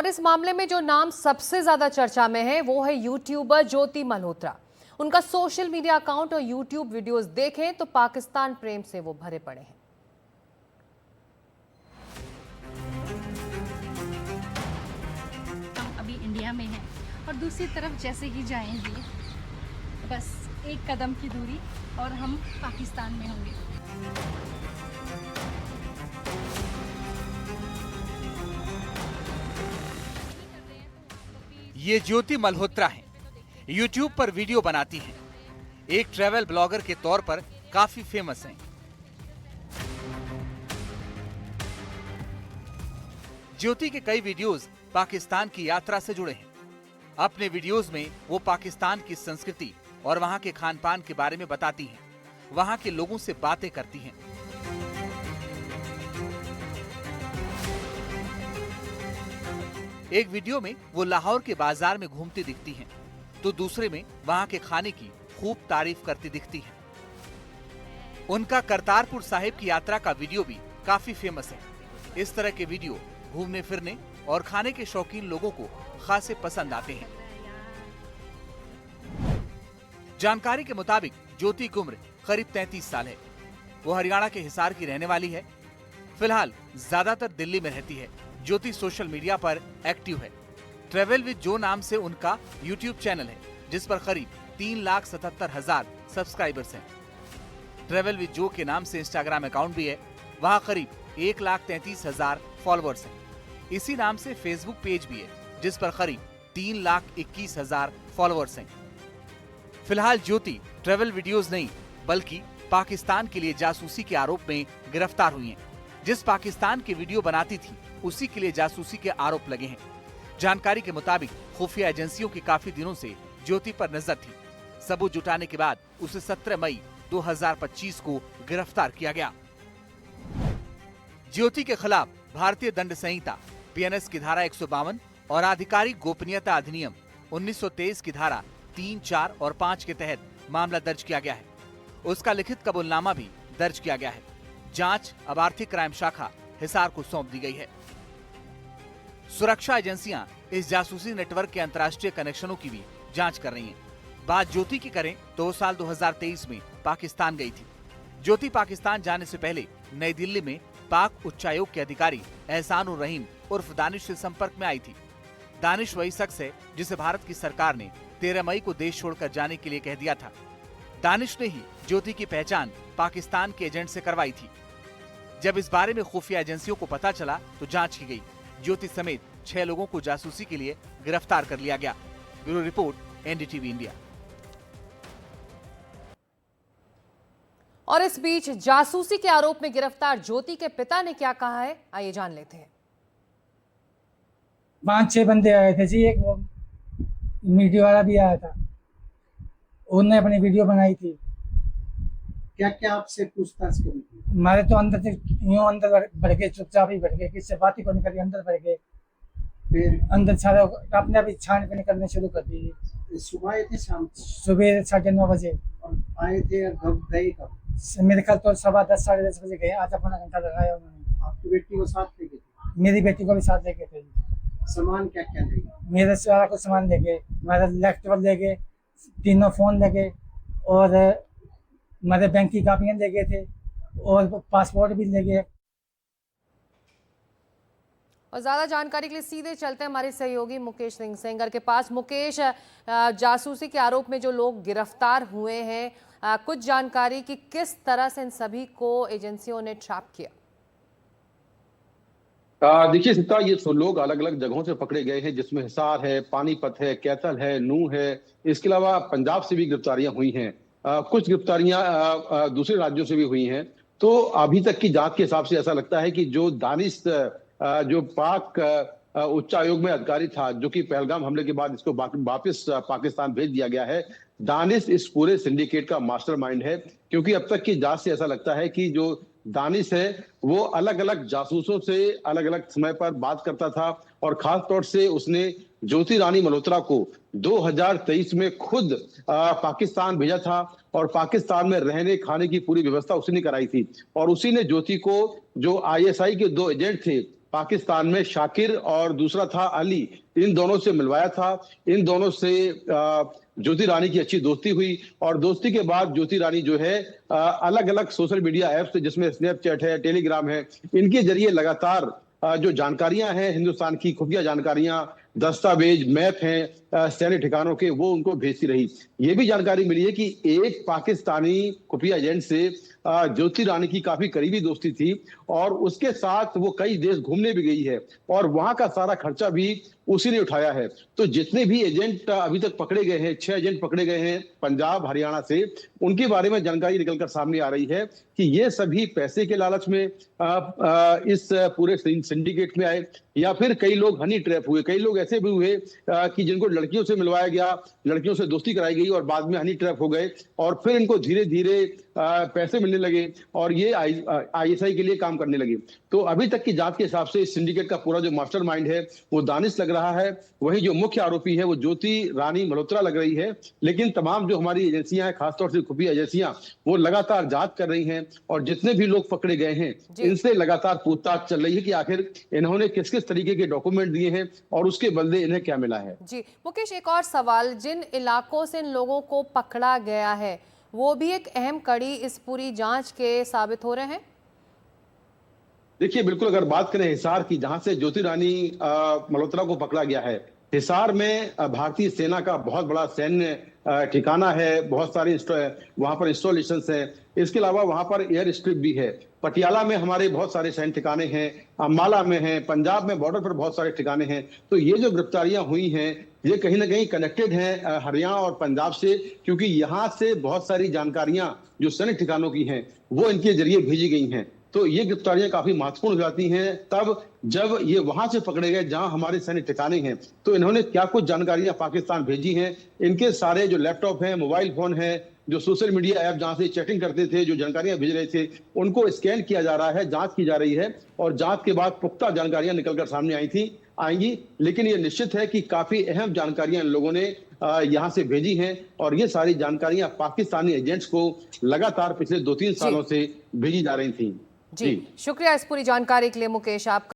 और इस मामले में जो नाम सबसे ज्यादा चर्चा में है वो है यूट्यूबर ज्योति मल्होत्रा। उनका सोशल मीडिया अकाउंट और यूट्यूब वीडियोस देखें तो पाकिस्तान प्रेम से वो भरे पड़े हैं। हम अभी इंडिया में हैं और दूसरी तरफ जैसे ही जाएंगे बस एक कदम की दूरी और हम पाकिस्तान में होंगे। ये ज्योति मल्होत्रा हैं। यूट्यूब पर वीडियो बनाती हैं। एक ट्रैवल ब्लॉगर के तौर पर काफी फेमस हैं। ज्योति के कई वीडियोस पाकिस्तान की यात्रा से जुड़े हैं। अपने वीडियोस में वो पाकिस्तान की संस्कृति और वहां के खान पान के बारे में बताती हैं। वहां के लोगों से बातें करती हैं। एक वीडियो में वो लाहौर के बाजार में घूमती दिखती हैं, तो दूसरे में वहां के खाने की खूब तारीफ करती दिखती हैं। उनका करतारपुर साहिब की यात्रा का वीडियो भी काफी फेमस है। इस तरह के वीडियो घूमने फिरने और खाने के शौकीन लोगों को खासे पसंद आते हैं। जानकारी के मुताबिक ज्योति की उम्र करीब 33 साल है। वो हरियाणा के हिसार की रहने वाली है। फिलहाल ज्यादातर दिल्ली में रहती है। ज्योति सोशल मीडिया पर एक्टिव है। ट्रेवल विद जो नाम से उनका यूट्यूब चैनल है, जिस पर करीब 3,77,000 सब्सक्राइबर्स हैं। ट्रेवल विद जो के नाम से इंस्टाग्राम अकाउंट भी है, वहां करीब 1,33,000 फॉलोअर्स हैं। इसी नाम से फेसबुक पेज भी है, जिस पर करीब 3,21,000 फॉलोअर्स हैं। फिलहाल ज्योति ट्रेवल वीडियोस नहीं बल्कि पाकिस्तान के लिए जासूसी के आरोप में गिरफ्तार हुई हैं। जिस पाकिस्तान की वीडियो बनाती थी उसी के लिए जासूसी के आरोप लगे हैं। जानकारी के मुताबिक खुफिया एजेंसियों की काफी दिनों से ज्योति पर नजर थी। सबूत जुटाने के बाद उसे 17 मई 2025 को गिरफ्तार किया गया। ज्योति के खिलाफ भारतीय दंड संहिता बीएनएस की धारा 152 और आधिकारिक गोपनीयता अधिनियम 1923 की धारा 3, 4 और 5 के तहत मामला दर्ज किया गया है। उसका लिखित कबूलनामा भी दर्ज किया गया है। जांच अब आर्थिक क्राइम शाखा हिसार को सौंप दी गई है। सुरक्षा एजेंसियां इस जासूसी नेटवर्क के अंतर्राष्ट्रीय कनेक्शनों की भी जांच कर रही हैं। बात ज्योति की करें तो वो साल 2023 में पाकिस्तान गई थी। ज्योति पाकिस्तान जाने से पहले नई दिल्ली में पाक उच्चायोग के अधिकारी एहसान उर रहीम उर्फ दानिश से संपर्क में आई थी। दानिश वही शख्स है जिसे भारत की सरकार ने 13 मई को देश छोड़कर जाने के लिए कह दिया था। दानिश ने ही ज्योति की पहचान पाकिस्तान के एजेंट से करवाई थी। जब इस बारे में खुफिया एजेंसियों को पता चला तो जांच की गई। ज्योति समेत 6 लोगों को जासूसी के लिए गिरफ्तार कर लिया गया। Bureau report, NDTV India. और इस बीच जासूसी के आरोप में गिरफ्तार ज्योति के पिता ने क्या कहा है, आइए जान लेते हैं। 5-6 बंदे आए थे जी। एक वो मीडिया वाला भी आया था, उन्होंने अपनी वीडियो बनाई थी। क्या क्या आपसे पूछताछ करी थी? हमारे तो अंदर से यूं अंदर बढ़ गए, चुपचाप ही बढ़ गए, किससे बात ही नहीं करी, अंदर बढ़ गए। फिर अंदर सारा अपने आप ही छानबीन करने शुरू कर दी। सुबह आए थे शाम को? सुबह 9:30 बजे। और आए थे कब गए कब? मेरे ख्याल तो 10:15 साढ़े 10 बजे गए। आधा पौना घंटा लगाया उन्होंने। आपकी बेटी को साथ लेके थे? मेरी बेटी को भी साथ लेके थे। सामान क्या क्या ले गए? मेरे सारा कुछ सामान ले गए। हमारा लैपटॉप ले गए, 3 फोन ले गए और हमारे बैंक की कापियां ले गए थे और पासपोर्ट भी ले गए। और ज्यादा जानकारी के लिए सीधे चलते हैं हमारे सहयोगी मुकेश सिंह सेंगर के पास। मुकेश, जासूसी के आरोप में जो लोग गिरफ्तार हुए हैं, कुछ जानकारी कि किस तरह से इन सभी को एजेंसियों ने ट्रैप किया? देखिए सीता, ये लोग अलग अलग जगहों से पकड़े गए हैं, जिसमें हिसार है, पानीपत है, कैथल है, नूह है। इसके अलावा पंजाब से भी गिरफ्तारियां हुई हैं। कुछ गिरफ्तारियां दूसरे राज्यों से भी हुई हैं। तो अभी तक की जांच के हिसाब से ऐसा लगता है कि जो दानिश जो पाक उच्चायोग में अधिकारी था, जो कि पहलगाम हमले के बाद इसको वापस पाकिस्तान भेज दिया गया है, दानिश इस पूरे सिंडिकेट का मास्टरमाइंड है। क्योंकि अब तक की जांच से ऐसा लगता है कि जो दानिश है वो अलग अलग जासूसों से अलग अलग समय पर बात करता था और खास तौर से उसने ज्योति रानी मल्होत्रा को 2023 में खुद पाकिस्तान भेजा था और पाकिस्तान में रहने खाने की पूरी व्यवस्था उसी ने कराई थी। और उसी ने ज्योति को, जो आईएसआई के 2 एजेंट थे, पाकिस्तान में शाकिर और दूसरा था अली, इन दोनों से मिलवाया था। इन दोनों से ज्योति रानी की अच्छी दोस्ती हुई और दोस्ती के बाद ज्योति रानी जो है अलग अलग सोशल मीडिया ऐप्स जिसमें स्नैपचैट है, टेलीग्राम है, इनके जरिए लगातार जो जानकारियां हैं, हिंदुस्तान की खुफिया जानकारियां, दस्तावेज, मैप हैं सैन्य ठिकानों के, वो उनको भेजती रही। ये भी जानकारी मिली है कि एक पाकिस्तानी खुफिया एजेंट से ज्योति रानी की काफी करीबी दोस्ती थी और उसके साथ वो कई देश घूमने भी गई है और वहां का सारा खर्चा भी उसी ने उठाया है। तो जितने भी एजेंट अभी तक पकड़े गए हैं, 6 एजेंट पकड़े गए हैं पंजाब हरियाणा से, उनके बारे में जानकारी निकलकर सामने आ रही है कि ये सभी पैसे के लालच में इस पूरे सिंडिकेट में आए या फिर कई लोग हनी ट्रैप हुए। कई लोग ऐसे भी हुए कि जिनको लड़कियों से मिलवाया गया, लड़कियों से दोस्ती कराई गई और बाद में हनी ट्रैप हो गए और फिर इनको धीरे धीरे पैसे मिलने लगे और ये आईएसआई के लिए काम करने लगे। तो अभी तक की जांच के हिसाब से इस सिंडिकेट का पूरा जो मास्टरमाइंड है वो दानिश लग रहा है। वही जो मुख्य आरोपी है वो ज्योति रानी मल्होत्रा लग रही है। लेकिन तमाम जो हमारी एजेंसियां हैं, खासतौर से खुफिया एजेंसियां, वो लगातार जांच कर रही हैं और जितने भी लोग पकड़े गए हैं इनसे लगातार पूछताछ चल रही है कि आखिर इन्होंने किस किस तरीके के डॉक्यूमेंट दिए हैं और उसके बदले इन्हें क्या मिला है। जी मुकेश, एक और सवाल, जिन इलाकों से इन लोगों को पकड़ा गया है वो भी एक अहम कड़ी इस पूरी जांच के साबित हो रहे हैं। देखिए, बिल्कुल अगर बात करें हिसार की, जहां से ज्योति रानी मल्होत्रा को पकड़ा गया है, हिसार में भारतीय सेना का बहुत बड़ा सैन्य ठिकाना है, बहुत सारे वहां पर इंस्टॉलेशन है। इसके अलावा वहां पर एयर स्ट्रिप भी है। पटियाला में हमारे बहुत सारे सैन्य ठिकाने हैं, अम्बाला में हैं, पंजाब में बॉर्डर पर बहुत सारे ठिकाने हैं। तो ये जो गिरफ्तारियां हुई हैं ये कहीं ना कहीं कनेक्टेड हैं हरियाणा और पंजाब से, क्योंकि यहाँ से बहुत सारी जानकारियां जो सैन्य ठिकानों की हैं वो इनके जरिए भेजी गई हैं। तो ये गिरफ्तारियां काफी महत्वपूर्ण हो जाती हैं तब जब ये वहां से पकड़े गए जहां हमारे सैन्य ठिकाने हैं। तो इन्होंने क्या कुछ जानकारियां पाकिस्तान भेजी हैं, इनके सारे जो लैपटॉप हैं, मोबाइल फोन है, जो सोशल मीडिया ऐप जहां से चैटिंग करते थे, जो जानकारियां भेज रहे थे, उनको स्कैन किया जा रहा है, जांच की जा रही है और जांच के बाद पुख्ता जानकारियां निकलकर सामने आएंगी। लेकिन ये निश्चित है कि काफी अहम जानकारियां इन लोगों ने यहाँ से भेजी हैं और ये सारी जानकारियां पाकिस्तानी एजेंट्स को लगातार पिछले 2-3 सालों से भेजी जा रही थी। जी शुक्रिया इस पूरी जानकारी के लिए मुकेश। आप